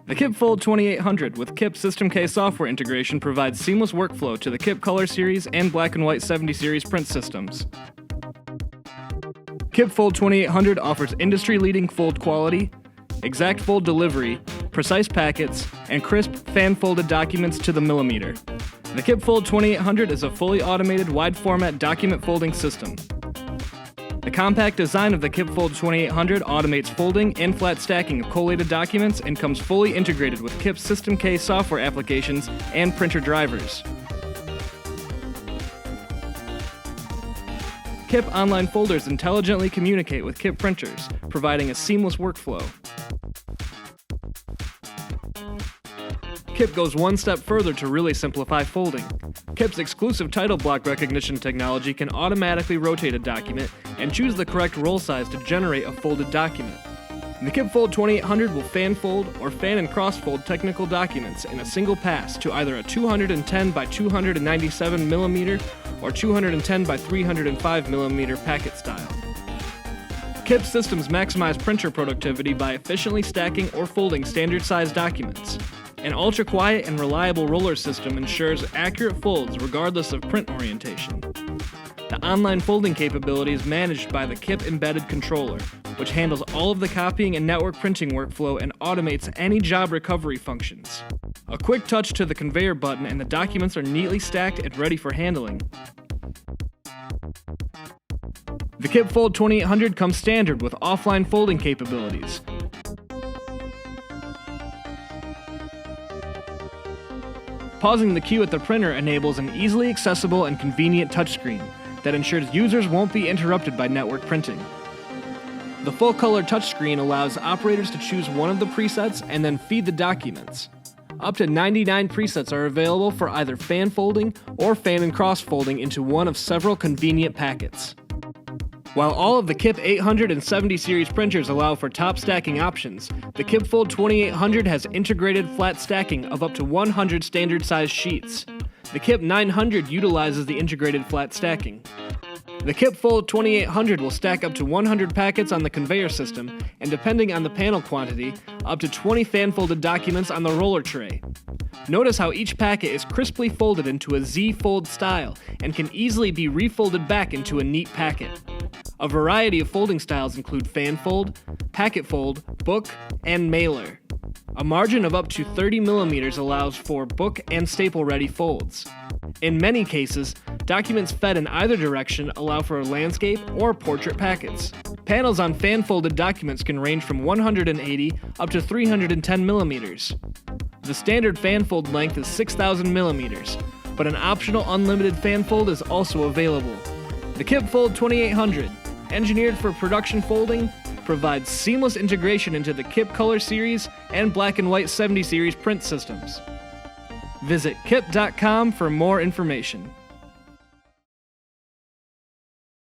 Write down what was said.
The KIPFold 2800 with KIP System K software integration provides seamless workflow to the KIP Color Series and Black and White 70 Series print systems. KIPFold 2800 offers industry-leading fold quality, exact fold delivery, precise packets, and crisp fan-folded documents to the millimeter. The KIPFold 2800 is a fully automated wide-format document folding system. The compact design of the KIPFold 2800 automates folding and flat stacking of collated documents and comes fully integrated with KIP System K software applications and printer drivers. KIP online folders intelligently communicate with KIP printers, providing a seamless workflow. KIP goes one step further to really simplify folding. KIP's exclusive title block recognition technology can automatically rotate a document and choose the correct roll size to generate a folded document. The KIPFold 2800 will fan fold or fan and cross fold technical documents in a single pass to either a 210 by 297 mm or 210 by 305 mm packet style. KIP systems maximize printer productivity by efficiently stacking or folding standard size documents. An ultra-quiet and reliable roller system ensures accurate folds regardless of print orientation. The online folding capability is managed by the KIP embedded controller, which handles all of the copying and network printing workflow and automates any job recovery functions. A quick touch to the conveyor button and the documents are neatly stacked and ready for handling. The KIPFold 2800 comes standard with offline folding capabilities. Pausing the queue at the printer enables an easily accessible and convenient touchscreen that ensures users won't be interrupted by network printing. The full-color touchscreen allows operators to choose one of the presets and then feed the documents. Up to 99 presets are available for either fan folding or fan and cross folding into one of several convenient packets. While all of the KIP 800 and 70 series printers allow for top stacking options, the KIPFold 2800 has integrated flat stacking of up to 100 standard size sheets. The KIP 900 utilizes the integrated flat stacking. The KIPFold 2800 will stack up to 100 packets on the conveyor system, and depending on the panel quantity, up to 20 fan-folded documents on the roller tray. Notice how each packet is crisply folded into a Z-fold style and can easily be refolded back into a neat packet. A variety of folding styles include fan fold, packet fold, book, and mailer. A margin of up to 30 mm allows for book and staple-ready folds. In many cases, documents fed in either direction allow for landscape or portrait packets. Panels on fan-folded documents can range from 180 up to 310 mm. The standard fan fold length is 6,000 mm, but an optional unlimited fan fold is also available. The KIPFold 2800, engineered for production folding, provides seamless integration into the KIP Color Series and Black and White 70 Series print systems. Visit kip.com for more information.